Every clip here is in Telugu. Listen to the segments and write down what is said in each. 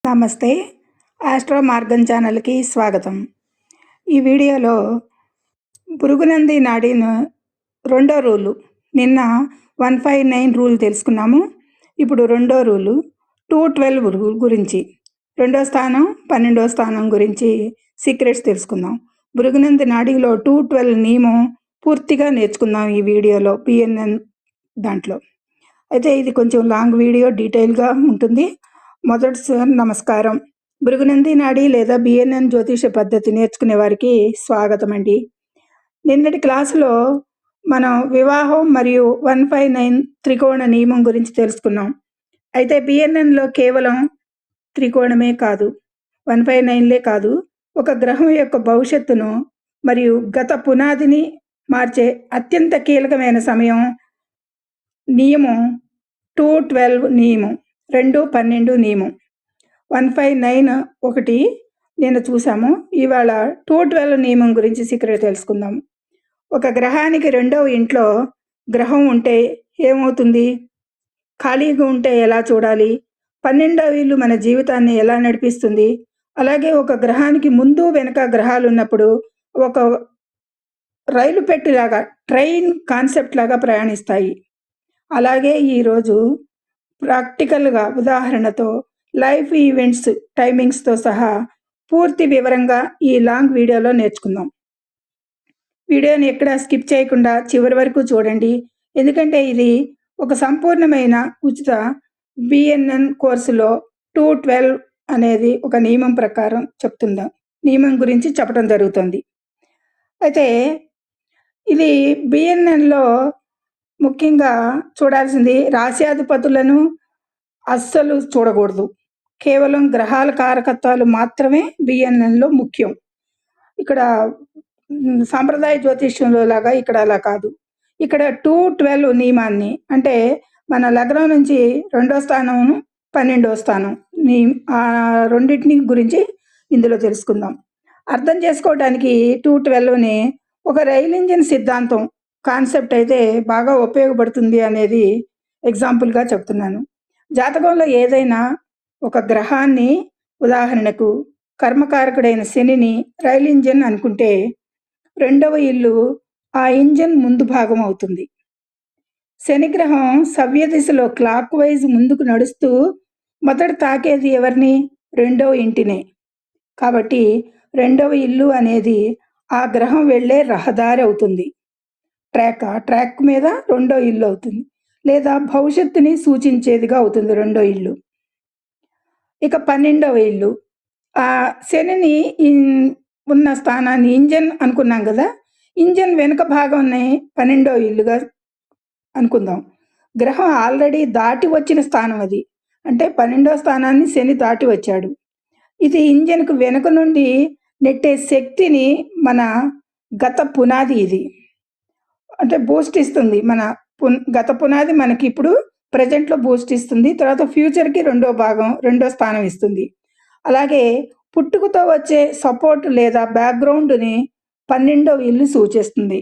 నమస్తే. ఆస్ట్రో మార్గం ఛానల్‌కి స్వాగతం. ఈ వీడియోలో భృగునంది నాడీను రెండో రూలు, నిన్న 159 రూల్ తెలుసుకున్నాము. ఇప్పుడు రెండో రూలు 212 రూల్ గురించి, రెండో స్థానం 12వ స్థానం గురించి సీక్రెట్స్ తెలుసుకుందాం. భృగునంది నాడీలో 212 నియమం పూర్తిగా నేర్చుకుందాం ఈ వీడియోలో, పిఎన్ఎన్ దాంట్లో. అయితే ఇది కొంచెం లాంగ్ వీడియో, డీటెయిల్గా ఉంటుంది. మొదటిసారి నమస్కారం. భృగునంది నాడి లేదా బిఎన్ఎన్ జ్యోతిష పద్ధతి నేర్చుకునే వారికి స్వాగతం అండి. నిన్నటి క్లాసులో మనం వివాహం మరియు 159 త్రికోణ నియమం గురించి తెలుసుకున్నాం. అయితే బిఎన్ఎన్లో కేవలం త్రికోణమే కాదు, 159లే కాదు, ఒక గ్రహం యొక్క భవిష్యత్తును మరియు గత పునాదిని మార్చే అత్యంత కీలకమైన సమయం నియమం 212 నియమం, 212 నియమం. 159 ఒకటి నేను చూసాము. ఇవాళ 212 నియమం గురించి సీక్రెట్ తెలుసుకుందాం. ఒక గ్రహానికి రెండవ ఇంట్లో గ్రహం ఉంటే ఏమవుతుంది? ఖాళీగా ఉంటే ఎలా చూడాలి? 12వ ఇల్లు మన జీవితాన్ని ఎలా నడిపిస్తుంది? అలాగే ఒక గ్రహానికి ముందు వెనక గ్రహాలు ఉన్నప్పుడు ఒక రైలు పెట్టిలాగా, ట్రైన్ కాన్సెప్ట్ లాగా ప్రయాణిస్తాయి. అలాగే ఈరోజు ప్రాక్టికల్గా ఉదాహరణతో లైఫ్ ఈవెంట్స్ టైమింగ్స్తో సహా పూర్తి వివరంగా ఈ లాంగ్ వీడియోలో నేర్చుకుందాం. వీడియోని ఎక్కడ స్కిప్ చేయకుండా చివరి వరకు చూడండి, ఎందుకంటే ఇది ఒక సంపూర్ణమైన ఉచిత బిఎన్ఎన్ కోర్సులో 212 అనేది ఒక నియమం ప్రకారం నియమం గురించి చెప్పడం జరుగుతుంది. అయితే ఇది బిఎన్ఎన్లో ముఖ్యంగా చూడాల్సింది రాశ్యాధిపతులను అస్సలు చూడకూడదు. కేవలం గ్రహాల కారకత్వాలు మాత్రమే బిఎన్ఎన్లో ముఖ్యం. ఇక్కడ సాంప్రదాయ జ్యోతిష్యంలో లాగా ఇక్కడ అలా కాదు. ఇక్కడ 212 నియమాన్ని, అంటే మన లగ్నం నుంచి రెండో స్థానం 12వ స్థానం ఆ రెండింటిని గురించి ఇందులో తెలుసుకుందాం. అర్థం చేసుకోవడానికి 212ని ఒక రైల్ ఇంజిన్ సిద్ధాంతం కాన్సెప్ట్ అయితే బాగా ఉపయోగపడుతుంది అనేది ఎగ్జాంపుల్గా చెప్తున్నాను. జాతకంలో ఏదైనా ఒక గ్రహాన్ని, ఉదాహరణకు కర్మకారకుడైన శనిని రైల్ ఇంజిన్ అనుకుంటే, రెండవ ఇల్లు ఆ ఇంజిన్ ముందు భాగం అవుతుంది. శనిగ్రహం సవ్య దిశలో క్లాక్ వైజ్ ముందుకు నడుస్తూ మొదట తాకేది ఎవరిని? రెండవ ఇంటినే. కాబట్టి రెండవ ఇల్లు అనేది ఆ గ్రహం వెళ్ళే రహదారి అవుతుంది. ట్రాక్ మీద రెండో ఇల్లు అవుతుంది, లేదా భవిష్యత్తుని సూచించేదిగా అవుతుంది రెండో ఇల్లు. ఇక 12వ ఇల్లు, ఆ శనిని ఉన్న స్థానాన్ని ఇంజన్ అనుకున్నాం కదా, ఇంజన్ వెనుక భాగాన్ని 12వ ఇల్లుగా అనుకుందాం. గ్రహం ఆల్రెడీ దాటి వచ్చిన స్థానం అది, అంటే 12వ స్థానాన్ని శని దాటి వచ్చాడు. ఇది ఇంజన్కు వెనుక నుండి నెట్టే శక్తిని మన గత పునాది, ఇది అంటే బూస్ట్ ఇస్తుంది. మన గత పునాది మనకి ఇప్పుడు ప్రజెంట్లో బూస్ట్ ఇస్తుంది, తర్వాత ఫ్యూచర్కి రెండో స్థానం ఇస్తుంది. అలాగే పుట్టుకతో వచ్చే సపోర్ట్ లేదా బ్యాక్గ్రౌండ్ని 12వ ఇల్లు సూచిస్తుంది.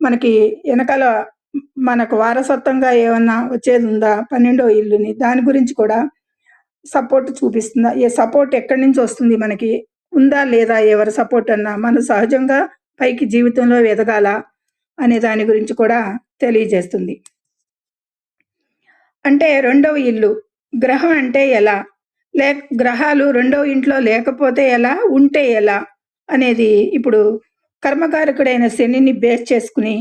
మనకి వెనకాల మనకు వారసత్వంగా ఏమన్నా వచ్చేది ఉందా 12వ ఇల్లుని, దాని గురించి కూడా సపోర్ట్ చూపిస్తుందా, ఏ సపోర్ట్ ఎక్కడి నుంచి వస్తుంది, మనకి ఉందా లేదా ఎవరి సపోర్ట్ అన్నా, మన సహజంగా పైకి జీవితంలో ఎదగాల అనే దాని గురించి కూడా తెలియజేస్తుంది. అంటే రెండవ ఇల్లు గ్రహం అంటే ఎలా, గ్రహాలు రెండవ ఇంట్లో లేకపోతే ఎలా, ఉంటే ఎలా అనేది ఇప్పుడు కర్మకారకుడైన శనిని బేస్ చేసుకుని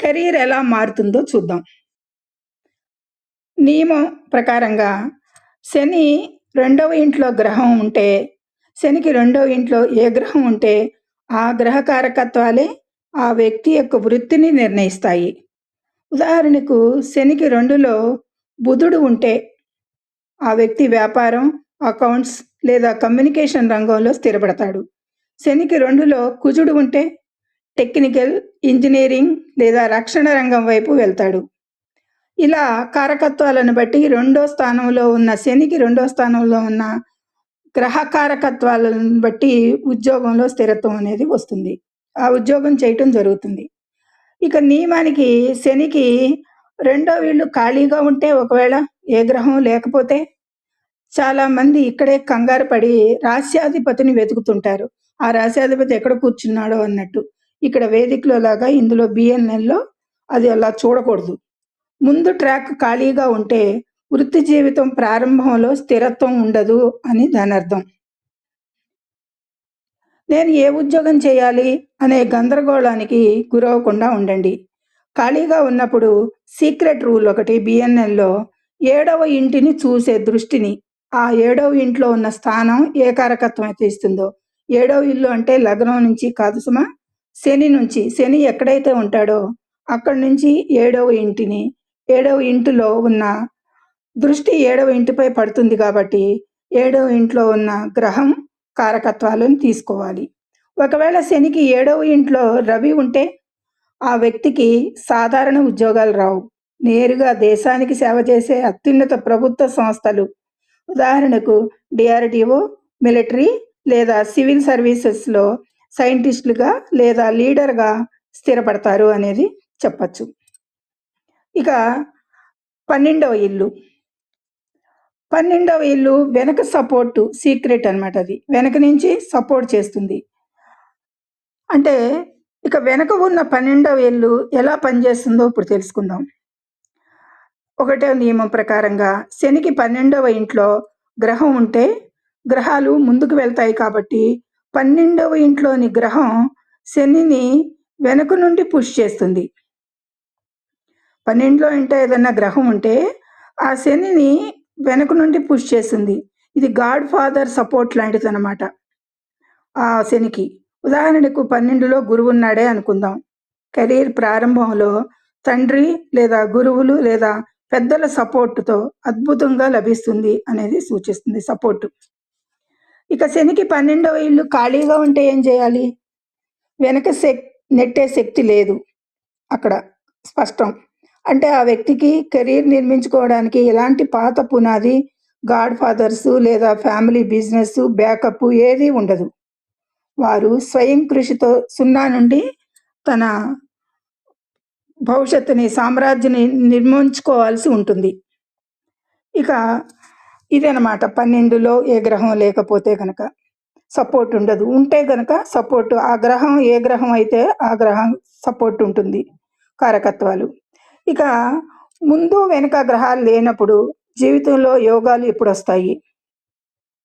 కెరీర్ ఎలా మారుతుందో చూద్దాం. నియమం ప్రకారంగా శని రెండవ ఇంట్లో గ్రహం ఉంటే, శనికి రెండవ ఇంట్లో ఏ గ్రహం ఉంటే ఆ గ్రహ కారకత్వాలే ఆ వ్యక్తి యొక్క వృత్తిని నిర్ణయిస్తాయి. ఉదాహరణకు శనికి 2లో బుధుడు ఉంటే ఆ వ్యక్తి వ్యాపారం, అకౌంట్స్ లేదా కమ్యూనికేషన్ రంగంలో స్థిరపడతాడు. శనికి 2లో కుజుడు ఉంటే టెక్నికల్, ఇంజనీరింగ్ లేదా రక్షణ రంగం వైపు వెళ్తాడు. ఇలా కారకత్వాలను బట్టి రెండో స్థానంలో ఉన్న శనికి, రెండో స్థానంలో ఉన్న గ్రహ కారకత్వాలను బట్టి ఉద్యోగంలో స్థిరత్వం అనేది వస్తుంది, ఆ ఉద్యోగం చేయటం జరుగుతుంది. ఇక నియమానికి శనికి రెండో ఇల్లు ఖాళీగా ఉంటే, ఒకవేళ ఏ గ్రహం లేకపోతే చాలామంది ఇక్కడే కంగారు పడి రాస్యాధిపతిని వెతుకుతుంటారు. ఆ రాస్యాధిపతి ఎక్కడ కూర్చున్నాడో అన్నట్టు. ఇక్కడ వేదికలో లాగా ఇందులో బిఎన్ఎన్‌లో అది అలా చూడకూడదు. ముందు ట్రాక్ ఖాళీగా ఉంటే వృత్తి జీవితం ప్రారంభంలో స్థిరత్వం ఉండదు అని దానర్థం. నేను ఏ ఉద్యోగం చేయాలి అనే గందరగోళానికి గురవ్వకుండా ఉండండి. ఖాళీగా ఉన్నప్పుడు సీక్రెట్ రూల్ ఒకటి బిఎన్ఎన్‌లో 7వ ఇంటిని చూసే దృష్టిని, ఆ 7వ ఇంట్లో ఉన్న స్థానం ఏ కారకత్వం అయితే ఇస్తుందో, 7వ ఇల్లు అంటే లగ్నం నుంచి కాదు సుమా, శని నుంచి. శని ఎక్కడైతే ఉంటాడో అక్కడి నుంచి 7వ ఇంటిని, 7వ ఇంటిలో ఉన్న దృష్టి 7వ ఇంటిపై పడుతుంది కాబట్టి 7వ ఇంట్లో ఉన్న గ్రహం కారకత్వాలను తీసుకోవాలి. ఒకవేళ శనికి 7వ ఇంట్లో రవి ఉంటే ఆ వ్యక్తికి సాధారణ ఉద్యోగాలు రావు. నేరుగా దేశానికి సేవ చేసే అత్యున్నత ప్రభుత్వ సంస్థలు, ఉదాహరణకు డిఆర్‌డిఓ, మిలిటరీ లేదా సివిల్ సర్వీసెస్‌లో సైంటిస్టులుగా లేదా లీడర్‌గా స్థిరపడతారు అనేది చెప్పచ్చు. ఇక 12వ ఇల్లు. 12వ ఇల్లు వెనక సపోర్టు, సీక్రెట్ అన్నమాట అది. వెనక నుంచి సపోర్ట్ చేస్తుంది. అంటే ఇక వెనక ఉన్న 12వ ఇల్లు ఎలా పనిచేస్తుందో ఇప్పుడు తెలుసుకుందాం. ఒకటో నియమం ప్రకారంగా శనికి 12వ ఇంట్లో గ్రహం ఉంటే గ్రహాలు ముందుకు వెళ్తాయి కాబట్టి 12వ ఇంట్లోని గ్రహం శనిని వెనుక నుండి పుష్ చేస్తుంది. 12లో ఇంట్లో ఏదన్నా గ్రహం ఉంటే ఆ శనిని వెనుక నుండి పుష్ చేస్తుంది. ఇది గాడ్ ఫాదర్ సపోర్ట్ లాంటిదన్నమాట ఆ శనికి. ఉదాహరణకు 12లో గురువు ఉన్నాడే అనుకుందాం. కెరీర్ ప్రారంభంలో తండ్రి లేదా గురువులు లేదా పెద్దల సపోర్టుతో అద్భుతంగా లభిస్తుంది అనేది సూచిస్తుంది సపోర్టు. ఇక శనికి 12వ ఇల్లు ఖాళీగా ఉంటే ఏం చేయాలి? వెనక నెట్టే శక్తి లేదు అక్కడ, స్పష్టం. అంటే ఆ వ్యక్తికి కెరీర్ నిర్మించుకోవడానికి ఎలాంటి పాత పునాది, గాడ్ ఫాదర్స్ లేదా ఫ్యామిలీ బిజినెస్ బ్యాకప్ ఏదీ ఉండదు. వారు స్వయం కృషితో 0 నుండి తన భవిష్యత్తుని, సామ్రాజ్యాన్ని నిర్మించుకోవాల్సి ఉంటుంది. ఇక ఇదనమాట 12లో ఏ గ్రహం లేకపోతే కనుక సపోర్ట్ ఉండదు. ఉంటే గనక సపోర్ట్, ఆ గ్రహం ఏ గ్రహం అయితే ఆ గ్రహం సపోర్ట్ ఉంటుంది, కారకత్వాలు. ఇక ముందు వెనక గ్రహాలు లేనప్పుడు జీవితంలో యోగాలు ఎప్పుడు వస్తాయి?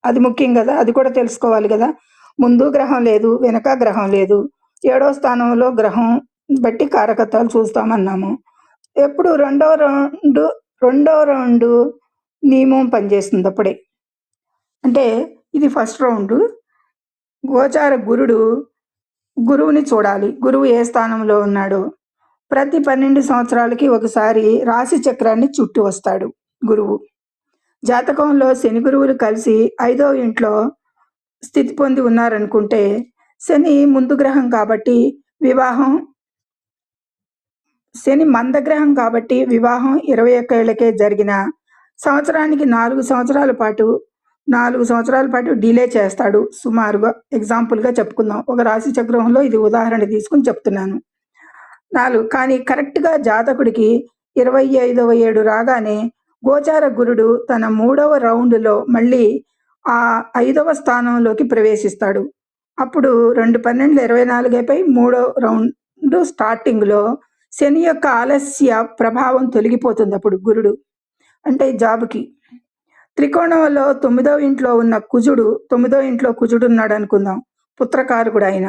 అది ముఖ్యం కదా, అది కూడా తెలుసుకోవాలి కదా. ముందు గ్రహం లేదు, వెనక గ్రహం లేదు, 7వ స్థానంలో గ్రహం బట్టి కారకత్వాలు చూస్తామన్నాము. ఎప్పుడు రెండో రౌండు నియమం పనిచేస్తుంది అప్పుడే. అంటే ఇది ఫస్ట్ రౌండు. గోచార గురువుని చూడాలి. గురువు ఏ స్థానంలో ఉన్నాడో. ప్రతి 12 సంవత్సరాలకి ఒకసారి రాశి చక్రాన్ని చుట్టూ వస్తాడు గురువు. జాతకంలో శని గురువులు కలిసి 5వ ఇంట్లో స్థితి పొంది ఉన్నారనుకుంటే శని ముందు గ్రహం కాబట్టి వివాహం, శని మందగ్రహం కాబట్టి వివాహం 21 ఏళ్లకే జరిగిన సంవత్సరానికి 4 సంవత్సరాల పాటు డిలే చేస్తాడు సుమారుగా. ఎగ్జాంపుల్గా చెప్పుకుందాం, ఒక రాశి చక్రంలో ఇది ఉదాహరణ తీసుకుని చెప్తున్నాను. 4 కానీ కరెక్ట్గా జాతకుడికి 25వ ఏడు రాగానే గోచార గురుడు తన 3వ రౌండ్లో మళ్ళీ ఆ 5వ స్థానంలోకి ప్రవేశిస్తాడు. అప్పుడు 2/12/24పై 3వ రౌండ్ స్టార్టింగ్లో శని యొక్క ఆలస్య ప్రభావం తొలగిపోతుంది. అప్పుడు గురుడు అంటే జాబ్కి. త్రికోణంలో 9వ ఇంట్లో ఉన్న కుజుడు, 9వ ఇంట్లో కుజుడు ఉన్నాడు అనుకుందాం, పుత్రకారకుడు ఆయన.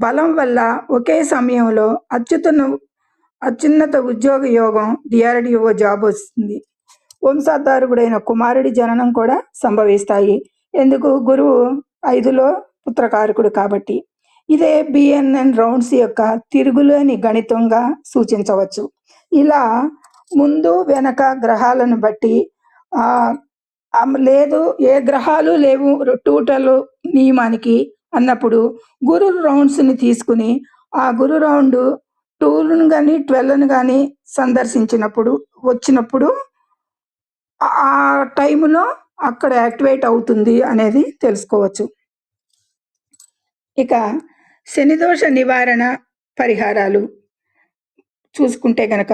బలం వల్ల ఒకే సమయంలో అత్యున్నత ఉద్యోగ యోగం, డిఆర్‌డిఓ జాబ్ వస్తుంది. వంశాధారకుడైన కుమారుడి జననం కూడా సంభవిస్తాయి. ఎందుకు? గురువు 5లో పుత్రకారకుడు కాబట్టి. ఇదే బిఎన్ఎన్ రౌండ్స్ యొక్క తిరుగులేని గణితంగా సూచించవచ్చు. ఇలా ముందు వెనక గ్రహాలను బట్టి లేదు, ఏ గ్రహాలు లేవు టోటల్ నియమానికి అన్నప్పుడు గురు రౌండ్స్ని తీసుకుని ఆ గురు రౌండ్ 2ను కానీ 12ను కానీ వచ్చినప్పుడు ఆ టైంలో అక్కడ యాక్టివేట్ అవుతుంది అనేది తెలుసుకోవచ్చు. ఇక శనిదోష నివారణ పరిహారాలు చూసుకుంటే కనుక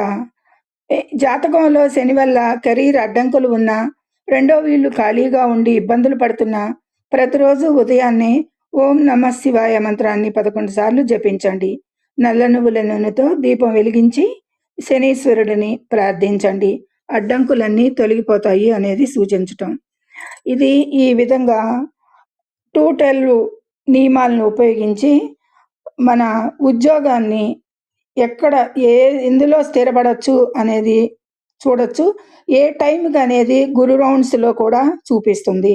జాతకంలో శని వల్ల కెరీర్ అడ్డంకులు ఉన్నా రెండో వీళ్ళు ఖాళీగా ఉండి ఇబ్బందులు పడుతున్నా ప్రతిరోజు ఉదయాన్నే ఓం నమః శివాయ మంత్రాన్ని 11 సార్లు జపించండి. నల్ల నువ్వుల నూనెతో దీపం వెలిగించి శనీశ్వరుడిని ప్రార్థించండి. అడ్డంకులన్నీ తొలగిపోతాయి అనేది సూచించటం. ఇది ఈ విధంగా 212 నియమాలను ఉపయోగించి మన ఉద్యోగాన్ని ఎక్కడ ఎందులో స్థిరపడచ్చు అనేది చూడొచ్చు. ఏ టైంకి అనేది గురు రౌండ్స్లో కూడా చూపిస్తుంది.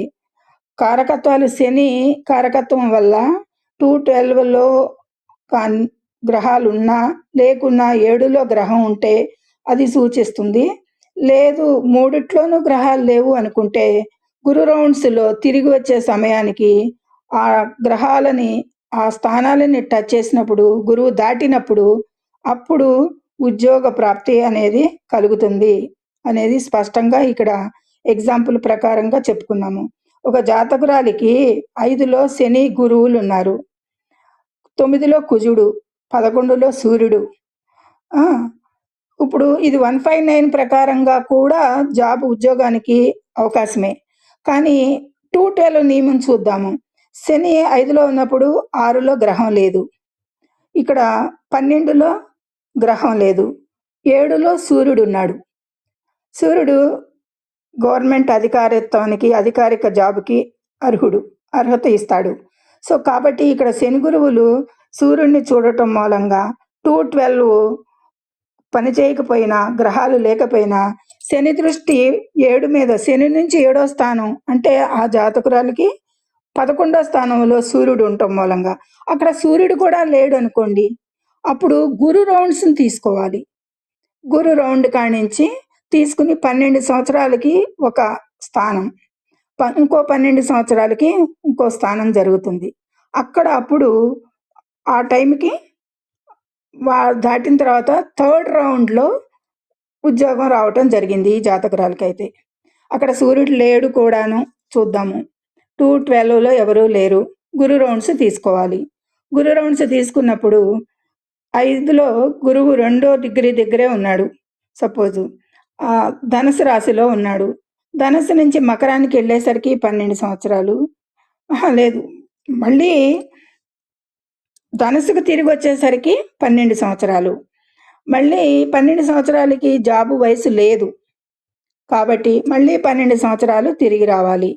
కారకత్వాలు శని కారకత్వం వల్ల 212లో గ్రహాలు ఉన్నా లేకున్నా 7లో గ్రహం ఉంటే అది సూచిస్తుంది. లేదు 3ట్లోనూ గ్రహాలు లేవు అనుకుంటే గురు రౌండ్స్లో తిరిగి వచ్చే సమయానికి ఆ గ్రహాలని ఆ స్థానాలని టచ్ చేసినప్పుడు గురువు దాటినప్పుడు అప్పుడు ఉద్యోగ ప్రాప్తి అనేది కలుగుతుంది అనేది స్పష్టంగా ఇక్కడ ఎగ్జాంపుల్ ప్రకారంగా చెప్పుకున్నాము. ఒక జాతకురాలికి 5లో శని గురువులు ఉన్నారు, 9లో కుజుడు, 11లో సూర్యుడు. ఇప్పుడు ఇది 159 ప్రకారంగా కూడా జాబ్ ఉద్యోగానికి అవకాశమే. కానీ 212 నియమం చూద్దాము. శని 5లో ఉన్నప్పుడు 6లో గ్రహం లేదు, ఇక్కడ 12లో గ్రహం లేదు, 7లో సూర్యుడు ఉన్నాడు. సూర్యుడు గవర్నమెంట్ అధికారిత్వానికి అధికారిక జాబ్కి అర్హత ఇస్తాడు. సో కాబట్టి ఇక్కడ శని గురువులు సూర్యుడిని చూడటం మూలంగా 212 పని చేయకపోయినా గ్రహాలు లేకపోయినా శని దృష్టి 7 మీద, శని నుంచి 7వ స్థానం అంటే ఆ జాతకురాలకి 11వ స్థానంలో సూర్యుడు ఉండటం మూలంగా అక్కడ సూర్యుడు కూడా లేడు అనుకోండి, అప్పుడు గురు రౌండ్స్ని తీసుకోవాలి. గురు రౌండ్ కానించి తీసుకుని 12 సంవత్సరాలకి ఒక స్థానం, ఇంకో 12 సంవత్సరాలకి ఇంకో స్థానం జరుగుతుంది. అక్కడ అప్పుడు ఆ టైంకి దాటిన తర్వాత 3rd రౌండ్లో ఉద్యోగం రావటం జరిగింది ఈ జాతకురాలకి. అయితే అక్కడ సూర్యుడు లేడు కూడాను. చూద్దాము. 212లో ఎవరూ లేరు. గురు రౌండ్స్ తీసుకోవాలి. గురు రౌండ్స్ తీసుకున్నప్పుడు 5లో గురువు 2వ డిగ్రీ దగ్గరే ఉన్నాడు. సపోజు ధనుసు రాశిలో ఉన్నాడు. ధనుసు నుంచి మకరానికి వెళ్ళేసరికి 12 సంవత్సరాలు లేదు, మళ్ళీ ధనుసుకు తిరిగి వచ్చేసరికి 12 సంవత్సరాలు. మళ్ళీ 12 సంవత్సరాలకి జాబు వయసు లేదు కాబట్టి మళ్ళీ 12 సంవత్సరాలు తిరిగి రావాలి.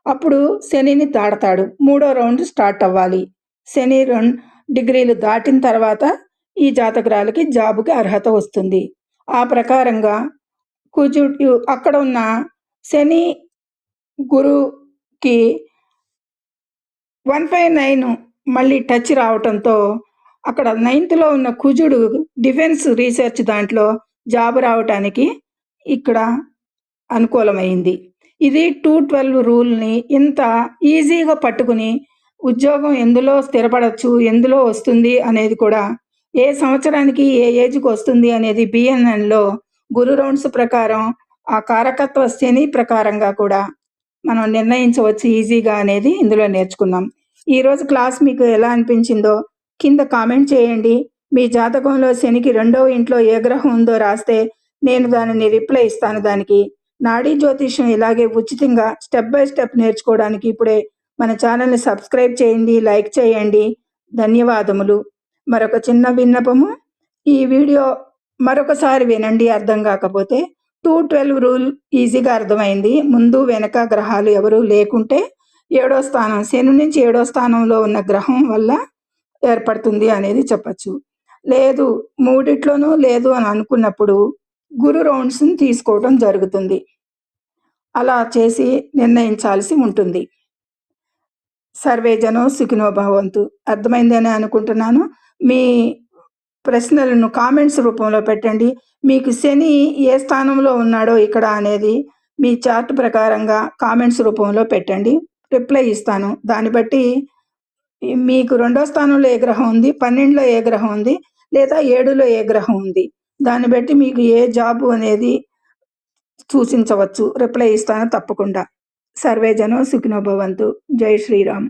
అప్పుడు శనిని దాడతాడు. 3వ రౌండ్ స్టార్ట్ అవ్వాలి. శని 2 డిగ్రీలు దాటిన తర్వాత ఈ జాతకురాలకి జాబుకి అర్హత వస్తుంది. ఆ ప్రకారంగా కుజుడు అక్కడ ఉన్న శని గురుకి 159 మళ్ళీ టచ్ రావటంతో అక్కడ 9థ్లో ఉన్న కుజుడు డిఫెన్స్ రీసెర్చ్ దాంట్లో జాబ్ రావటానికి ఇక్కడ అనుకూలమైంది. ఇది 212 రూల్ని ఇంత ఈజీగా పట్టుకుని ఉద్యోగం ఎందులో స్థిరపడవచ్చు, ఎందులో వస్తుంది అనేది కూడా, ఏ సంవత్సరానికి ఏ ఏజ్కి వస్తుంది అనేది బిఎన్ఎన్లో గురు రౌండ్స్ ప్రకారం ఆ కారకత్వ శని ప్రకారంగా కూడా మనం నిర్ణయించవచ్చు ఈజీగా అనేది ఇందులో నేర్చుకున్నాం. ఈరోజు క్లాస్ మీకు ఎలా అనిపించిందో కింద కామెంట్ చేయండి. మీ జాతకంలో శనికి 2వ ఇంట్లో ఏ గ్రహం ఉందో రాస్తే నేను దానిని రిప్లై ఇస్తాను. దానికి నాడీ జ్యోతిష్యం ఇలాగే ఉచితంగా స్టెప్ బై స్టెప్ నేర్చుకోవడానికి ఇప్పుడే మన ఛానల్ని సబ్స్క్రైబ్ చేయండి, లైక్ చేయండి. ధన్యవాదములు. మరొక చిన్న విన్నపము, ఈ వీడియో మరొకసారి వినండి. అర్థం కాకపోతే 212 రూల్ ఈజీగా అర్థమైంది. ముందు వెనక గ్రహాలు ఎవరు లేకుంటే 7వ స్థానం, శని నుంచి 7వ స్థానంలో ఉన్న గ్రహం వల్ల ఏర్పడుతుంది అనేది చెప్పచ్చు. లేదు 3ట్లోనూ లేదు అని అనుకున్నప్పుడు గురు రౌండ్స్ని తీసుకోవడం జరుగుతుంది. అలా చేసి నిర్ణయించాల్సి ఉంటుంది. సర్వే జనో సుఖినో భవంతు. అర్థమైందని అనుకుంటున్నాను. మీ ప్రశ్నలను కామెంట్స్ రూపంలో పెట్టండి. మీకు శని ఏ స్థానంలో ఉన్నాడో ఇక్కడ అనేది మీ చార్ట్ ప్రకారంగా కామెంట్స్ రూపంలో పెట్టండి, రిప్లై ఇస్తాను. దాన్ని బట్టి మీకు 2వ స్థానంలో ఏ గ్రహం ఉంది, 12లో ఏ గ్రహం ఉంది, లేదా 7లో ఏ గ్రహం ఉంది, దాన్ని బట్టి మీకు ఏ జాబు అనేది సూచించవచ్చు. రిప్లై ఇస్తాను తప్పకుండా. సర్వే జనో సుఖినో భవంతు. జై శ్రీరామ్.